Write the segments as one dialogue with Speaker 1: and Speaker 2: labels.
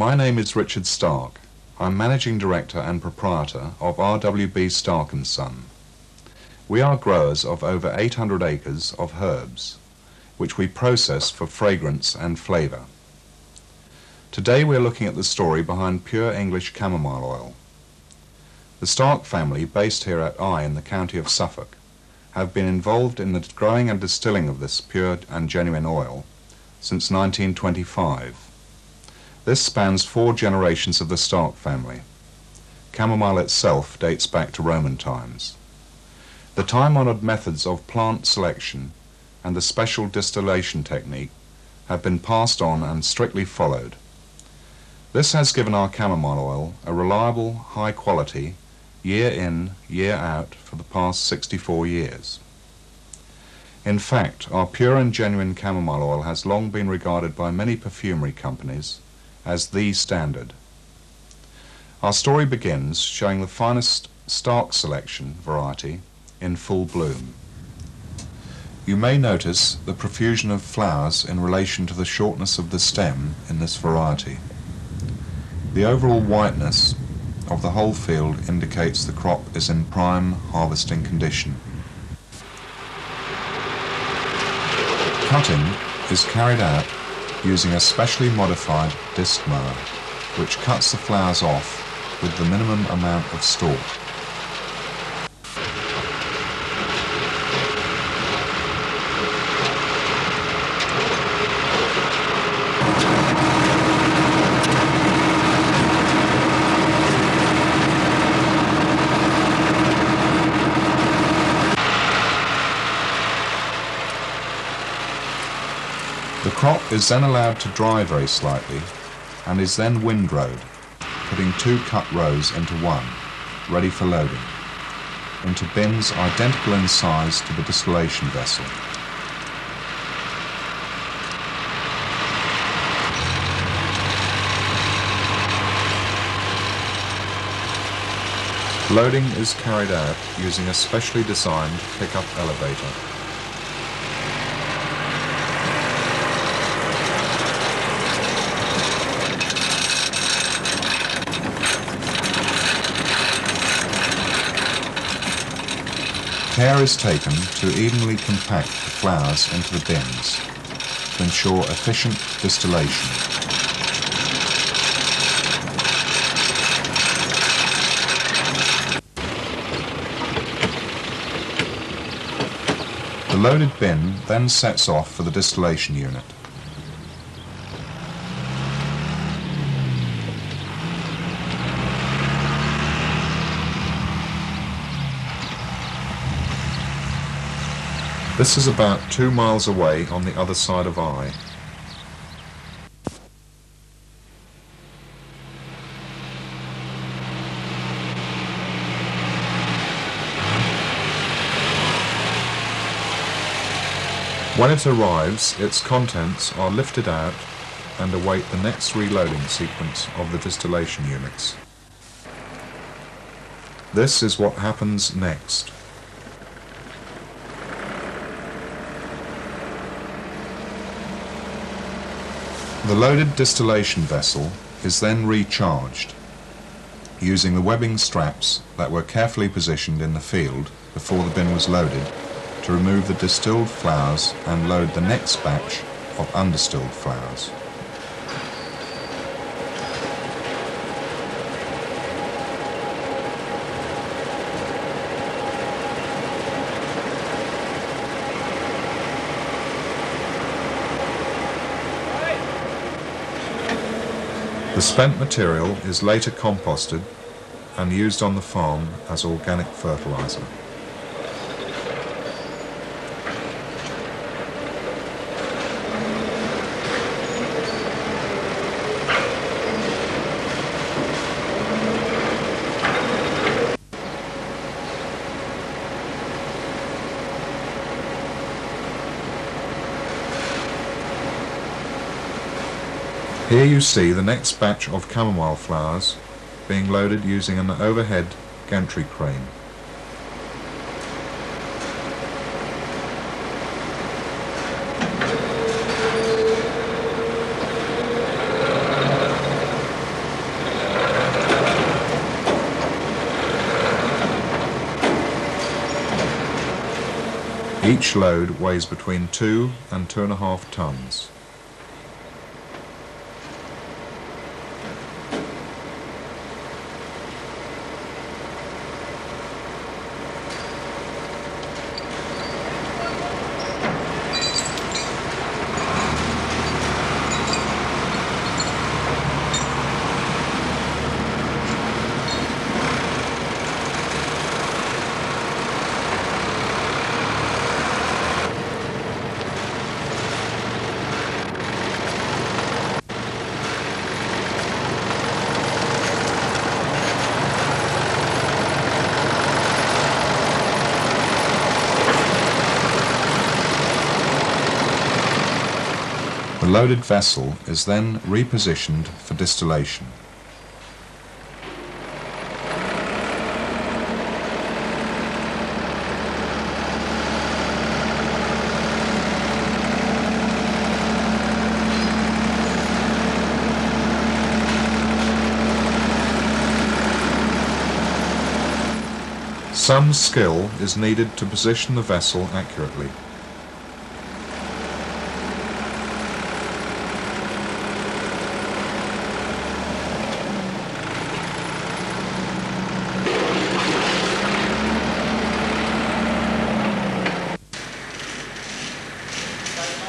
Speaker 1: My name is Richard Starke. I'm Managing Director and Proprietor of RWB Starke & Son. We are growers of over 800 acres of herbs, which we process for fragrance and flavour. Today we're looking at the story behind pure English camomile oil. The Starke family, based here at Eye in the county of Suffolk, have been involved in the growing and distilling of this pure and genuine oil since 1925. This spans 4 generations of the Starke family. Camomile itself dates back to Roman times. The time-honoured methods of plant selection and the special distillation technique have been passed on and strictly followed. This has given our camomile oil a reliable, high quality, year in, year out for the past 64 years. In fact, our pure and genuine camomile oil has long been regarded by many perfumery companies as the standard. Our story begins showing the finest Starke selection variety in full bloom. You may notice the profusion of flowers in relation to the shortness of the stem in this variety. The overall whiteness of the whole field indicates the crop is in prime harvesting condition. Cutting is carried out using a specially modified disc mower, which cuts the flowers off with the minimum amount of stalk. The crop is then allowed to dry very slightly and is then windrowed, putting 2 cut rows into one, ready for loading, into bins identical in size to the distillation vessel. Loading is carried out using a specially designed pickup elevator. Care is taken to evenly compact the flowers into the bins to ensure efficient distillation. The loaded bin then sets off for the distillation unit. This is about 2 miles away on the other side of Eye. When it arrives, its contents are lifted out and await the next reloading sequence of the distillation units. This is what happens next. The loaded distillation vessel is then recharged using the webbing straps that were carefully positioned in the field before the bin was loaded to remove the distilled flowers and load the next batch of undistilled flowers. The spent material is later composted and used on the farm as organic fertilizer. Here you see the next batch of chamomile flowers being loaded using an overhead gantry crane. Each load weighs between 2 and 2.5 tons. The loaded vessel is then repositioned for distillation. Some skill is needed to position the vessel accurately.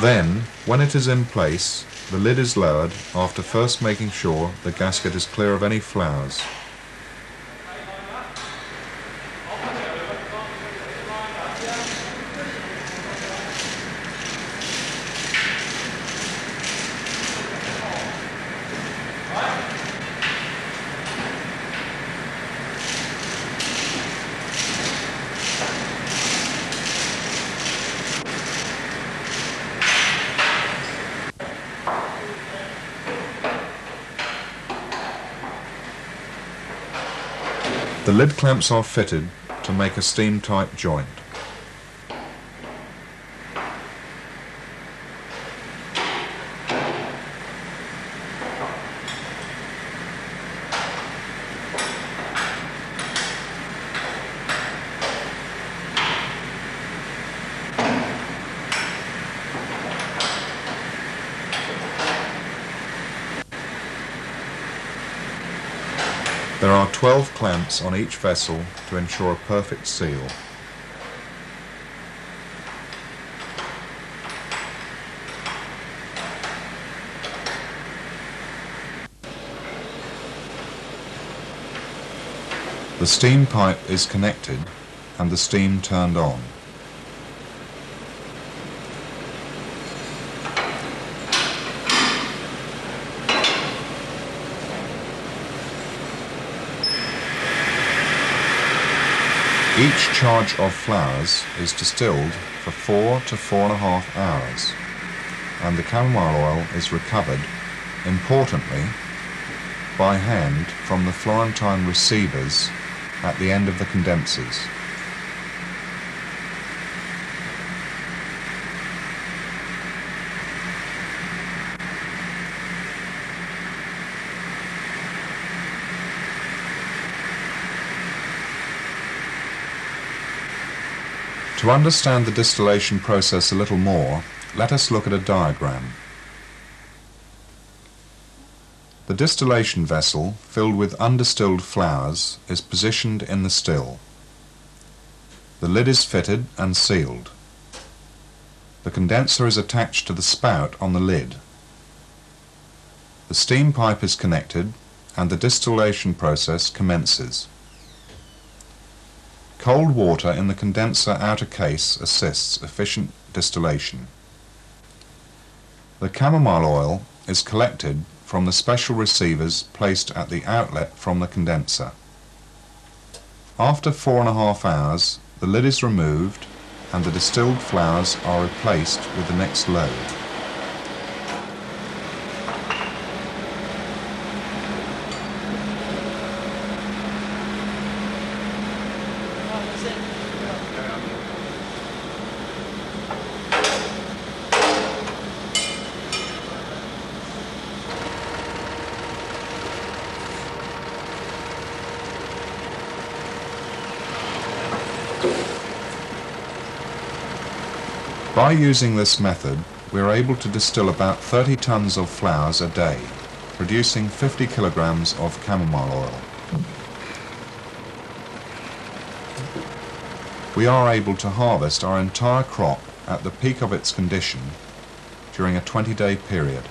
Speaker 1: Then, when it is in place, the lid is lowered after first making sure the gasket is clear of any flowers. The lid clamps are fitted to make a steam-tight joint. There are 12 clamps on each vessel to ensure a perfect seal. The steam pipe is connected and the steam turned on. Each charge of flowers is distilled for 4 to 4.5 hours, and the camomile oil is recovered, importantly, by hand from the Florentine receivers at the end of the condensers. To understand the distillation process a little more, let us look at a diagram. The distillation vessel, filled with undistilled flowers, is positioned in the still. The lid is fitted and sealed. The condenser is attached to the spout on the lid. The steam pipe is connected and the distillation process commences. Cold water in the condenser outer case assists efficient distillation. The camomile oil is collected from the special receivers placed at the outlet from the condenser. After 4.5 hours, the lid is removed and the distilled flowers are replaced with the next load. By using this method, we are able to distill about 30 tons of flowers a day, producing 50 kilograms of camomile oil. We are able to harvest our entire crop at the peak of its condition during a 20-day period.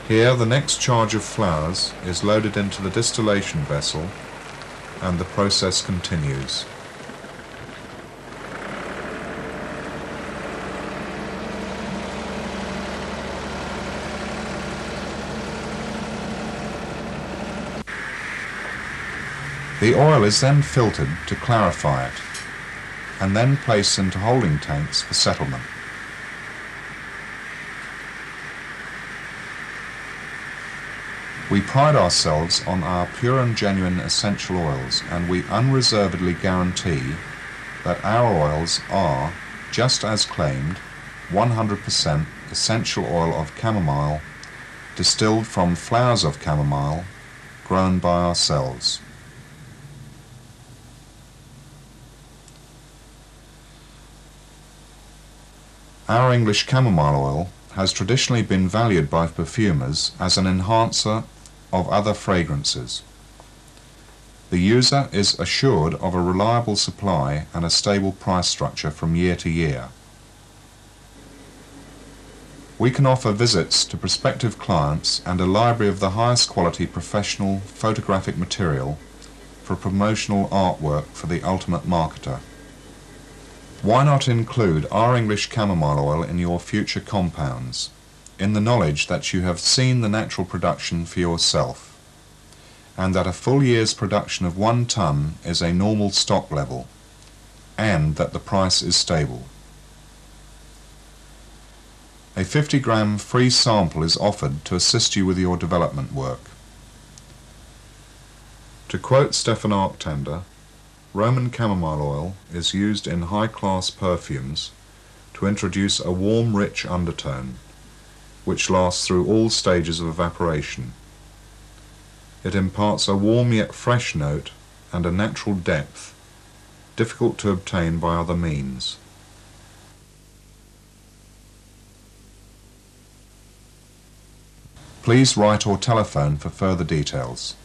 Speaker 1: Here the next charge of flowers is loaded into the distillation vessel and the process continues. The oil is then filtered to clarify it and then placed into holding tanks for settlement. We pride ourselves on our pure and genuine essential oils, and we unreservedly guarantee that our oils are, just as claimed, 100% essential oil of chamomile, distilled from flowers of chamomile, grown by ourselves. Our English chamomile oil has traditionally been valued by perfumers as an enhancer of other fragrances. The user is assured of a reliable supply and a stable price structure from year to year. We can offer visits to prospective clients and a library of the highest quality professional photographic material for promotional artwork for the ultimate marketer. Why not include our English chamomile oil in your future compounds, in the knowledge that you have seen the natural production for yourself, and that a full year's production of 1 ton is a normal stock level, and that the price is stable. A 50-gram free sample is offered to assist you with your development work. To quote Stefan Arctander, Roman chamomile oil is used in high-class perfumes to introduce a warm, rich undertone, which lasts through all stages of evaporation. It imparts a warm yet fresh note and a natural depth, difficult to obtain by other means. Please write or telephone for further details.